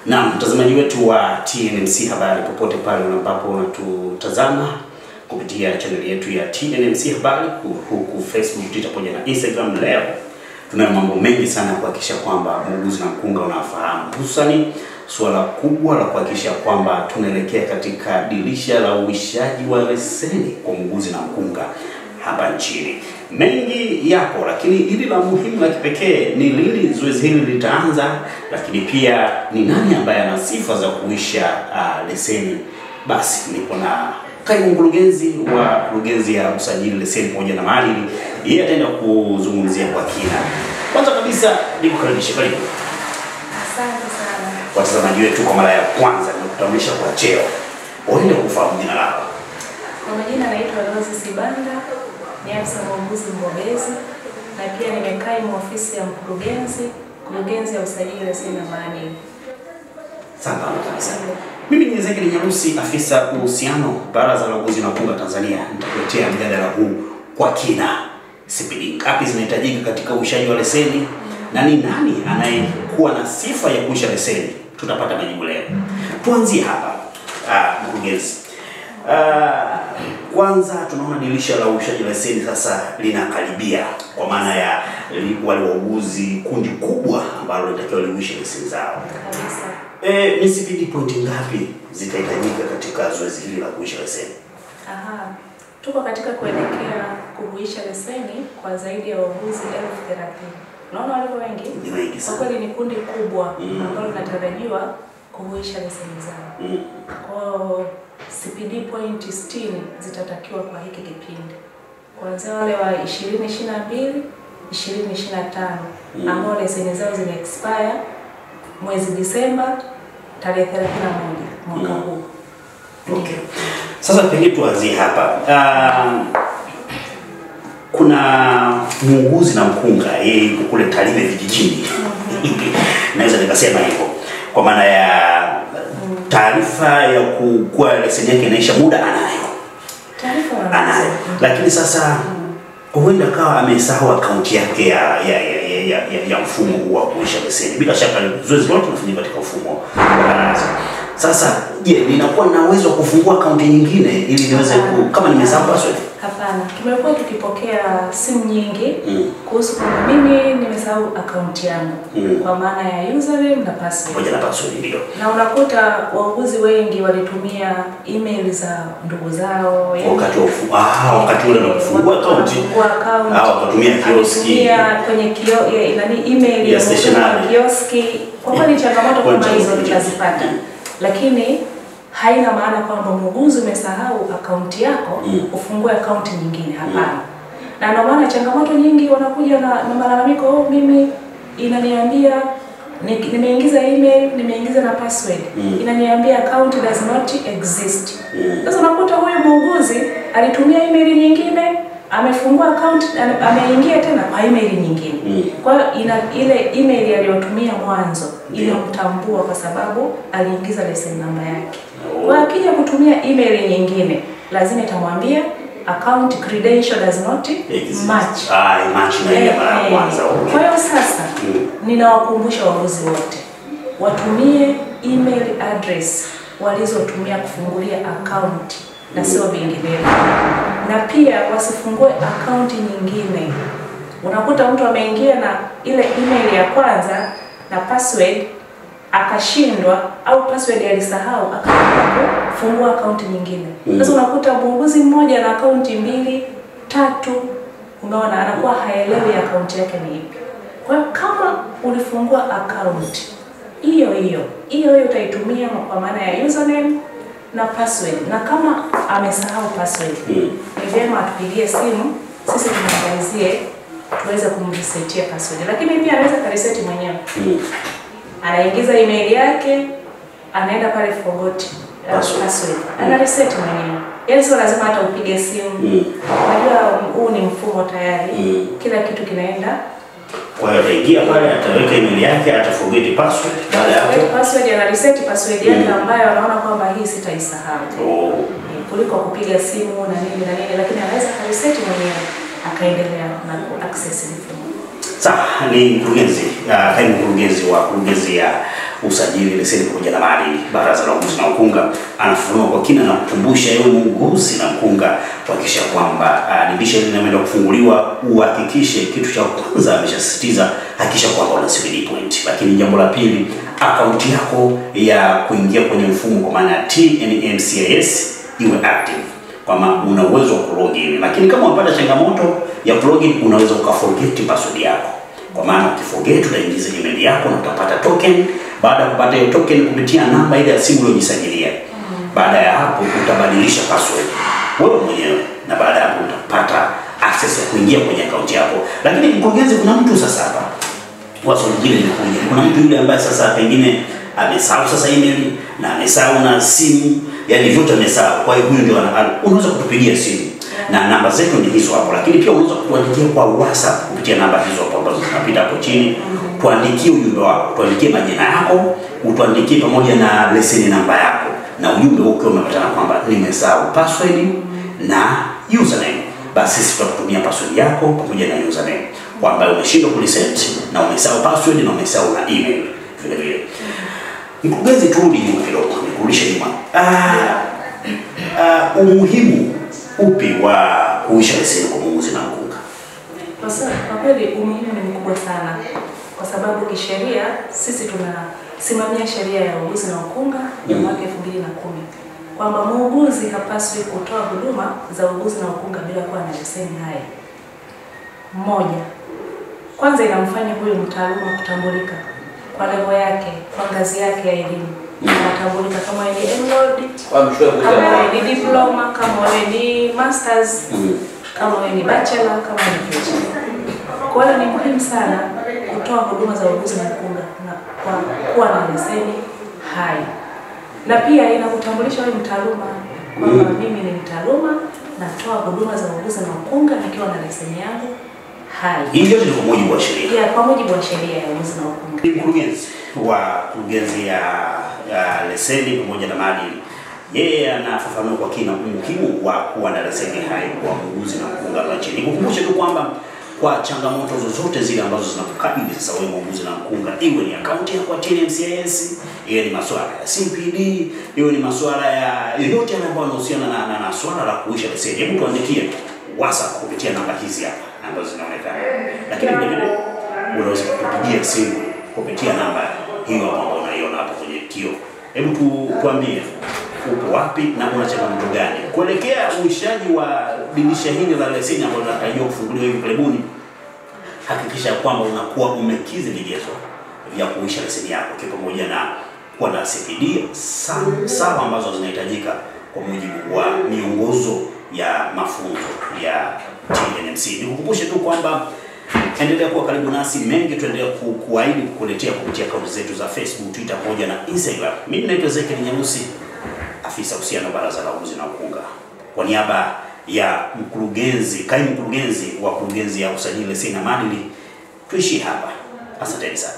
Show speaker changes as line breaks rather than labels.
Na mtazamaji wetu wa TNMC Habari popote pale ambapo unatutazama kupitia channel yetu ya TNMC Habari huku Facebook, Twitter pamoja na Instagram, leo tuna mambo mengi sana kuhakikisha kwamba muuguzi na mkunga unafahamu, hususani suala kubwa la kuhakikisha kwamba tunaelekea katika dirisha la uishaji wa leseni kwa muuguzi na mkunga hapa nchini. Mengi yapo, lakini hili la muhimu la kipekee ni lini zoezi hili litaanza, lakini pia ni nani ambaye ana sifa za kuisha leseni. Basi nipo na kaimu mkurugenzi wa kurugenzi ya usajili leseni pamoja na maadili. Yeye ataenda kuzungumzia kwa kina. Kwanza kabisa nikukaribisha, karibu.
Asante sana.
Watazamaji wetu kwa mara ya kwanza nikutambulisha kwa cheo. Waende kufahamu jina lako.
Kwa majina naitwa Rose Sibanda, ni afisa muuguzi mbobezi na pia nimekaa ofisi ya kurugenzi ya usajili leseni na maadili.
Asante sana. Mimi ni Ezekiel Nyarusi, afisa uhusiano Baraza la Uuguzi na Mkunga Tanzania. Nitakuletea mjadala huu kwa kina. CPD ngapi zinahitajika katika uishaji wa leseni na ni nani anayekuwa na sifa ya kuisha leseni? Tutapata majibu leo. Tuanzie hapa. Mkurugenzi. Kwanza tunaona dirisha la uishaji leseni sasa linakaribia, kwa maana ya wale wauguzi kundi kubwa ambalo linatakiwa liuishe leseni zao.
Kabisa.
Ni CPD point ngapi zitahitajika katika zoezi hili la kuisha leseni?
Tuko katika kuelekea kuhuisha leseni kwa zaidi ya wauguzi 30,000. Unaona walivyo wengi?
Ni wengi sana.
Kwa kweli ni kundi kubwa ambalo linatarajiwa kuhuisha leseni zao. Kwa CPD point 60 zitatakiwa kwa hiki kipindi. Kuanzia wale wa 2022, 2025 ambao leseni zao zime expire mwezi Disemba tarehe 31 mwaka huu.
Okay. Sasa pengine tuanzie hapa. Kuna muuguzi na mkunga, yeye yuko kule Tarime vijijini. Naweza nikasema hivyo. Kwa maana ya taarifa ya kuwa leseni yake inaisha muda anayo.
Taarifa
anayo. Lakini sasa huenda kawa amesahau akaunti yake ya mfumo huu wa kuisha leseni. Bila shaka zoezi lote linafanyika katika mfumo wa baraza. Sasa je, ninakuwa na uwezo wa kufungua akaunti nyingine ili niweze kama nimesahau password?
Hapana. Tumekuwa tukipokea simu nyingi kuhusu kwamba mimi nimesahau akaunti yangu kwa maana ya username na password.
Moja na password ndio.
Na unakuta wauguzi wengi walitumia email za ndugu zao
wakati ule unafungua akaunti wakatumia kioski
kwenye email ya kioski. Kwa kweli changamoto kama hizo tutazipata. Lakini haina maana kwamba muuguzi umesahau akaunti yako ufungue akaunti nyingine, hapana. Na ndio maana changamoto nyingi wanakuja na malalamiko, mimi inaniambia nimeingiza email, nimeingiza na password, inaniambia account does not exist. Sasa unakuta huyu muuguzi alitumia email nyingine, amefungua account, ameingia tena kwa email nyingine. Kwa ile email aliyotumia mwanzo inamtambua kwa sababu aliingiza leseni namba yake. Kwa akija kutumia email nyingine, lazima itamwambia account credential does not match.
Match na ile mara ya kwanza.
Kwa hiyo sasa ninawakumbusha wauguzi wote watumie email address walizotumia kufungulia account na sio vinginevyo. Na pia wasifungue account nyingine. Unakuta mtu ameingia na ile email ya kwanza na password akashindwa, au password alisahau akaanza kufungua account nyingine. Sasa unakuta muuguzi mmoja na account 2, 3, unaona anakuwa haelewi account yake ni ipi. Kwa hiyo kama ulifungua account hiyo utaitumia kwa maana ya username na password, na kama amesahau password ni vyema atupigie simu, sisi tumwangalizie tuweze kumresetia password. Lakini pia anaweza kureset mwenyewe. Anaingiza email yake, anaenda pale forgot password, ana reset mwenyewe. Yaani sio lazima hata upige simu. Unajua huu ni mfumo tayari. Kila kitu kinaenda.
Kwa hiyo ataingia pale, ataweka email yake, ataforget password. Baada ya hapo
password ana reset password yake ambayo anaona kwamba hii sitaisahau. Kuliko kupiga simu na nini, lakini anaweza reset mwenyewe akaendelea na access mfumo.
Sasa ni mkurugenzi, kaimu mkurugenzi wa kurugenzi ya usajili, leseni pamoja na maadili, Baraza la Uguzi na Ukunga, anafafanua kwa kina na kukumbusha yeye muuguzi na mkunga kuhakikisha kwamba dirisha hili linaenda kufunguliwa, uhakikishe kitu cha kwanza ameshasisitiza, hakikisha kwamba una CVD point. Lakini jambo la pili, akaunti yako ya kuingia kwenye mfumo kwa maana ya TNMCIS iwe active, kama una uwezo wa kulogin. Lakini kama unapata changamoto ya kulogin, unaweza ukaforget password yako. Kwa maana ukiforget utaingiza email yako na utapata token. Baada ya kupata hiyo token kupitia namba ile ya simu uliyojisajilia, baada ya hapo utabadilisha password wewe mwenyewe, na baada ya hapo utapata access ya kuingia kwenye account yako. Lakini mkurugenzi, kuna mtu sasa hapa wazo lingine linakuja. Kuna mtu yule ambaye sasa pengine amesahau sasa email na amesahau na simu, yani vyote amesahau. Kwa hiyo huyo ndio unaweza kutupigia simu na namba zetu ni hizo hapo, lakini pia unaweza kutuandikia kwa WhatsApp kupitia namba hizo hapo ambazo zinapita hapo chini. Tuandikie ujumbe wako, tuandikie majina yako, utuandikie pamoja na leseni namba yako, na ujumbe ukiwa umepatana kwamba nimesahau password na username, basi sisi tutakutumia password yako pamoja na username, kwamba umeshindwa kureset na umesahau password na umesahau na email vile vile. Mkurugenzi, turudi nyuma kidogo, nikurudishe nyuma. Umuhimu upi wa kuisha leseni kwa muuguzi na mkunga?
Kwa kweli umuhimu ni mkubwa sana, kwa sababu kisheria sisi tunasimamia sheria ya uuguzi na ukunga ya mwaka 2010 kwamba muuguzi hapaswi kutoa huduma za uuguzi na ukunga bila kuwa na leseni hai. Moja, kwanza inamfanya huyu mtaaluma kutambulika kwa level yake, kwa ngazi yake ya elimu. Anatambulika kama ni MLOD, kama ni diploma, kama ni masters, kama ni bachelor, kama ni PhD. Kwa hiyo ni muhimu sana kutoa huduma za uuguzi na ukunga na kuwa na leseni hai. Na pia inakutambulisha wewe mtaaluma kwamba mimi ni mtaaluma, natoa huduma za uuguzi na ukunga nikiwa na leseni yangu hai.
Hii yote ni kwa mujibu wa sheria.
Kwa mujibu wa sheria ya uuguzi na ukunga.
Mkurugenzi wa kurugenzi ya leseni pamoja na maadili, yeye anafafanua kwa kina umuhimu wa kuwa na leseni hai kwa muuguzi na mkunga nchini. Nikukumbushe tu kwamba kwa changamoto zozote zile ambazo zinakukabili sasa wewe muuguzi na mkunga, iwe ni akaunti yako ya TNMCIS, iwe ni masuala ya CPD, iwe ni masuala ya yote ambayo yanahusiana na swala la kuisha leseni, hebu tuandikie WhatsApp kupitia namba hizi hapa ambazo zinaonekana. Lakini vile vile unaweza kutupigia simu kupitia namba hiyo ambayo unaiona hapo kwenye kio. Hebu tuambie upo wapi na una changamoto gani kuelekea uishaji wa dirisha hili la leseni ambalo linatarajiwa kufunguliwa hivi karibuni. Hakikisha kwamba unakuwa umekidhi vigezo vya kuisha leseni yako, pamoja na kuwa na CPD sawa ambazo zinahitajika kwa mujibu wa miongozo ya mafunzo ya TNMC. Nikukumbushe tu kwamba endelea kuwa karibu nasi, mengi tuendelea kuahidi kukuletea kupitia akaunti zetu za Facebook, Twitter pamoja na Instagram. Mimi naitwa Ezekiel Nyamusi, afisa uhusiano Baraza la Uguzi na Ukunga. Kwa niaba ya mkurugenzi, kaimu mkurugenzi wa kurugenzi ya usajili, leseni na maadili, tuishi hapa. Asanteni sana.